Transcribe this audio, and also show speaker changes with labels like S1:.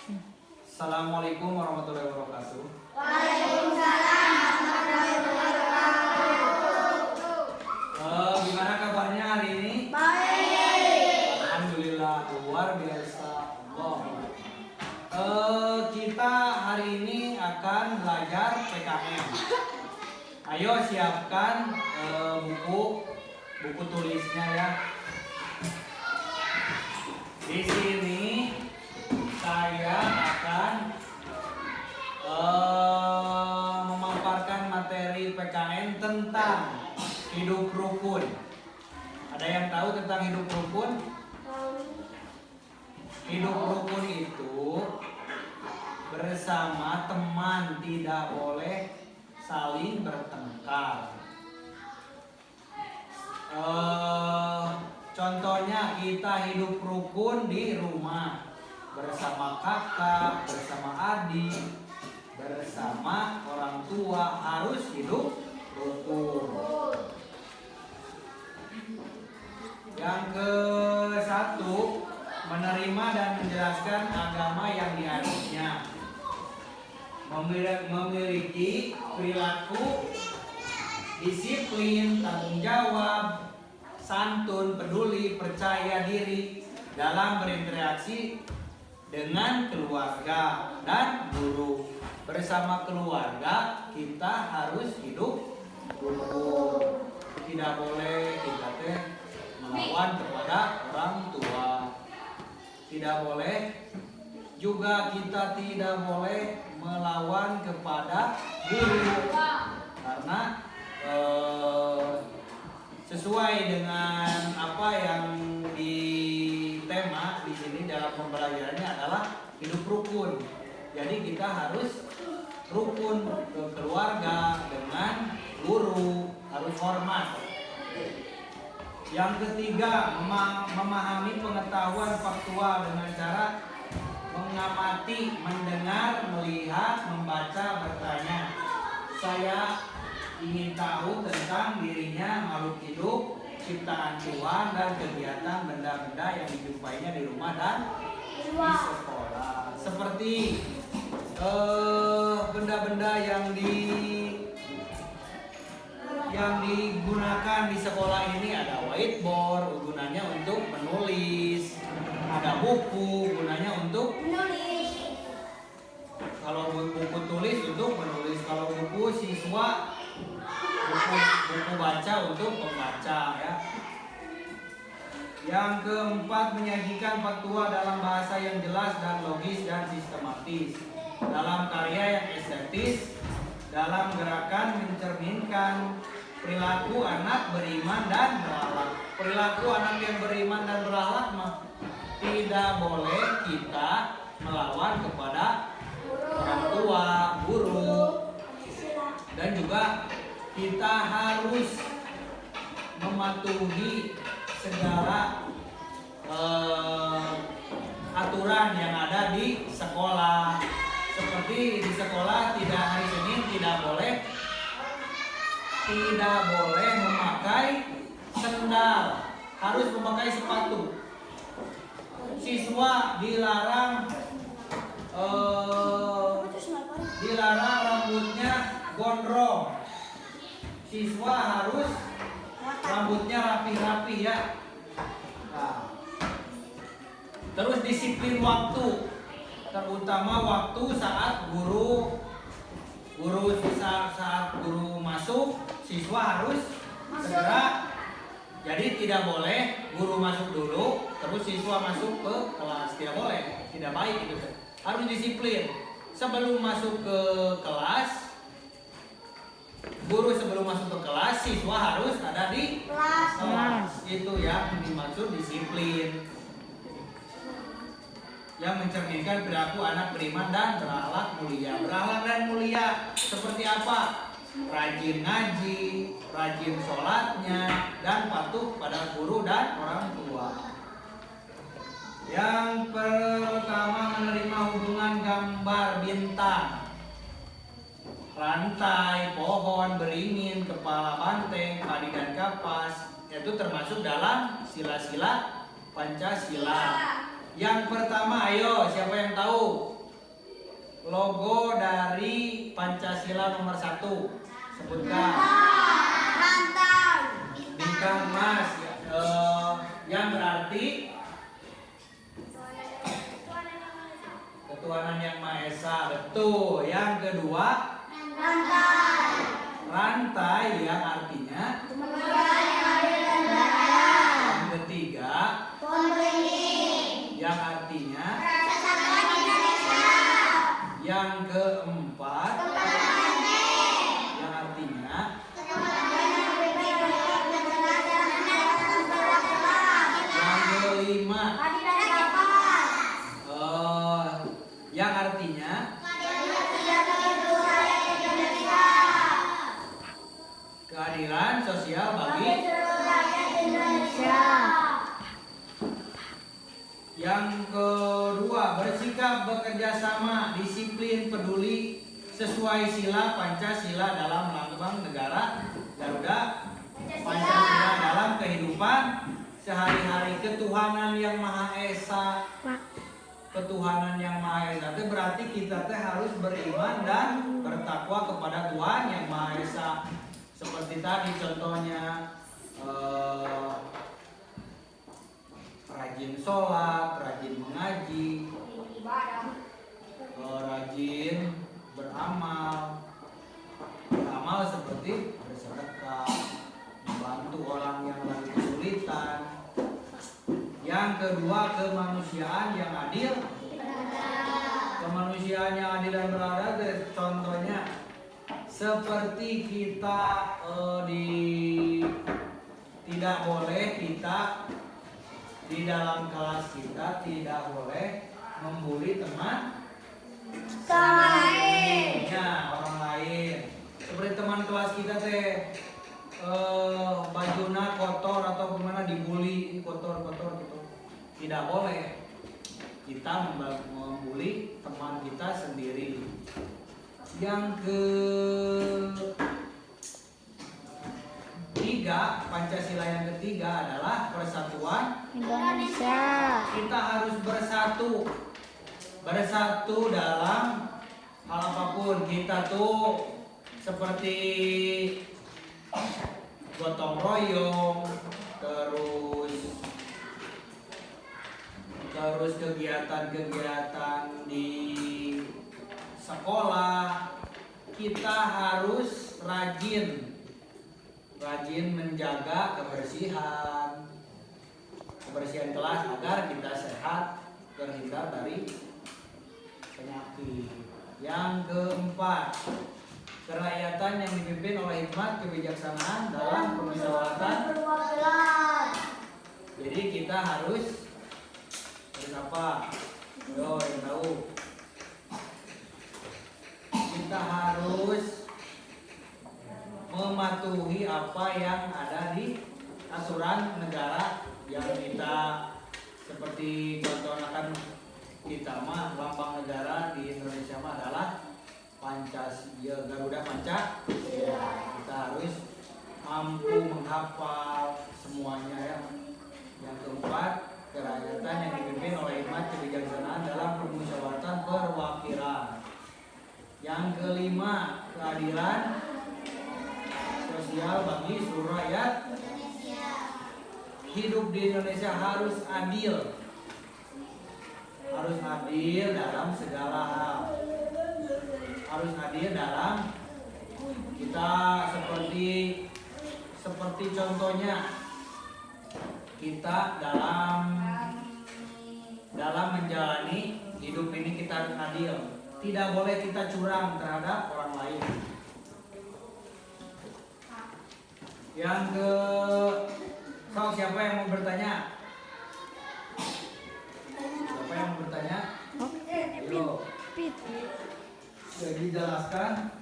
S1: Assalamualaikum warahmatullahi wabarakatuh.
S2: Waalaikumsalam warahmatullahi wabarakatuh.
S1: Gimana kabarnya hari ini?
S2: Baik.
S1: Alhamdulillah, luar biasa. Kita hari ini akan belajar PKM. Ayo siapkan buku tulisnya ya. Di sini saya akan memaparkan materi PKN tentang hidup rukun. Ada yang tahu tentang hidup rukun? Hidup rukun itu bersama teman, tidak boleh saling bertengkar. Contohnya kita hidup rukun di rumah bersama kakak, bersama adik, bersama orang tua, harus hidup rukun. Yang ke-1, menerima dan menjelaskan agama yang dianutnya. Memiliki perilaku disiplin, tanggung jawab, santun, peduli, percaya diri dalam berinteraksi dengan keluarga dan guru. Bersama keluarga kita harus hidup rukun. Tidak boleh kita melawan kepada orang tua. Tidak boleh juga kita tidak boleh melawan kepada guru. Karena sesuai dengan apa yang di tema di sini dalam pembelajarannya adalah hidup rukun. Jadi kita harus rukun ke keluarga dengan guru, harus hormat. Yang ketiga, memahami pengetahuan faktual dengan cara mengamati, mendengar, melihat, membaca, bertanya. Saya ingin tahu tentang dirinya, makhluk hidup, ciptaan Tuhan, dan kegiatan benda-benda yang dijumpainya di rumah dan di sekolah. Seperti benda-benda yang digunakan di sekolah ini ada whiteboard, gunanya untuk menulis, ada buku, gunanya untuk
S2: Menulis.
S1: kalau buku tulis untuk menulis, kalau buku siswa buku baca untuk membaca ya. Yang keempat, menyajikan faktual dalam bahasa yang jelas dan logis dan sistematis, dalam karya yang estetis, dalam gerakan mencerminkan perilaku anak beriman dan berakhlak. Perilaku anak yang beriman dan berakhlak tidak boleh kita melawan kepada orang tua, guru, dan juga kita harus mematuhi segala aturan yang ada di sekolah. Seperti di sekolah tidak hari Senin tidak boleh memakai sendal, harus memakai sepatu. Siswa dilarang rambutnya gondrong. Siswa harus rambutnya rapi-rapi ya. Nah, terus disiplin waktu, terutama waktu saat guru masuk, siswa harus segera. Jadi tidak boleh guru masuk dulu terus siswa masuk ke kelas, tidak boleh, tidak baik itu. Harus disiplin. Sebelum masuk ke kelas, guru sebelum masuk ke kelas, siswa harus ada di kelas. Itu yang dimaksud disiplin. Yang mencerminkan perilaku anak beriman dan berakhlak mulia. Berakhlak dan mulia seperti apa? Rajin ngaji, rajin sholatnya, dan patuh pada guru dan orang tua. Yang pertama, menerima hubungan gambar bintang, rantai, pohon, beringin, kepala banteng, padi dan kapas. Itu termasuk dalam sila-sila Pancasila. Yang pertama, ayo siapa yang tahu logo dari Pancasila nomor 1? Sebutkan.
S2: Rantau.
S1: Bintang emas. Yang berarti ketuhanan yang Maha Esa. Betul. Yang kedua,
S2: Rantai.
S1: rantai yang artinya.
S2: Kemudian yang adil dan beradab.
S1: Yang ketiga,
S2: Pohon beringin.
S1: yang artinya.
S2: Persatuan Indonesia.
S1: Yang keempat,
S2: Keberagaman.
S1: yang artinya.
S2: Kemudian yang berbeda dan jelas dan benar dalam beragam.
S1: Yang kelima,
S2: Adil dan dapat.
S1: yang artinya. Keadilan sosial bagi. Yang kedua, bersikap bekerja sama, disiplin, peduli, sesuai sila Pancasila dalam lambang negara Garuda, Pancasila dalam kehidupan sehari-hari, ketuhanan yang Maha Esa. Ketuhanan yang Maha Esa itu berarti kita teh harus beriman dan bertakwa kepada Tuhan yang Maha Esa. Seperti tadi contohnya, rajin sholat, rajin mengaji, rajin beramal. Beramal seperti bersedekah, membantu orang yang lagi kesulitan. Yang kedua, kemanusiaan yang adil. Kemanusiaan yang adil dan beradab, contohnya seperti kita tidak boleh kita di dalam kelas kita tidak boleh membuli teman
S2: lain.
S1: ya, orang lain. Seperti teman kelas kita teh bajuna kotor atau gimana dibully kotor-kotor gitu. Tidak boleh kita membuli teman kita sendiri. Yang ketiga, Pancasila yang ketiga adalah persatuan
S2: Indonesia.
S1: Kita harus bersatu. Bersatu dalam hal apapun. Kita tuh seperti gotong royong, terus kegiatan-kegiatan di sekolah. Kita harus rajin menjaga kebersihan kelas agar kita sehat, terhindar dari penyakit. Yang keempat, kerakyatan yang dipimpin oleh hikmat kebijaksanaan dalam permusyawaratan. Jadi kita harus apa? Yo, yang tahu. Kita harus mematuhi apa yang ada di aturan negara yang kita, seperti contohnya kan kita mah lambang negara di Indonesia mah adalah Pancasila, Garuda Pancasila. Kita harus mampu menghafal semuanya ya. Yang keempat, kerakyatan yang dipimpin oleh hikmat kebijaksanaan dalam permusyawaratan perwakilan. Yang kelima, keadilan sosial bagi seluruh rakyat. Hidup di Indonesia harus adil. Harus adil dalam segala hal. Harus adil dalam kita seperti contohnya kita dalam menjalani hidup ini kita harus adil. Tidak boleh kita curang terhadap orang lain. Yang siapa yang mau bertanya? Siapa yang mau bertanya? Ayo. Jadi jelaskan.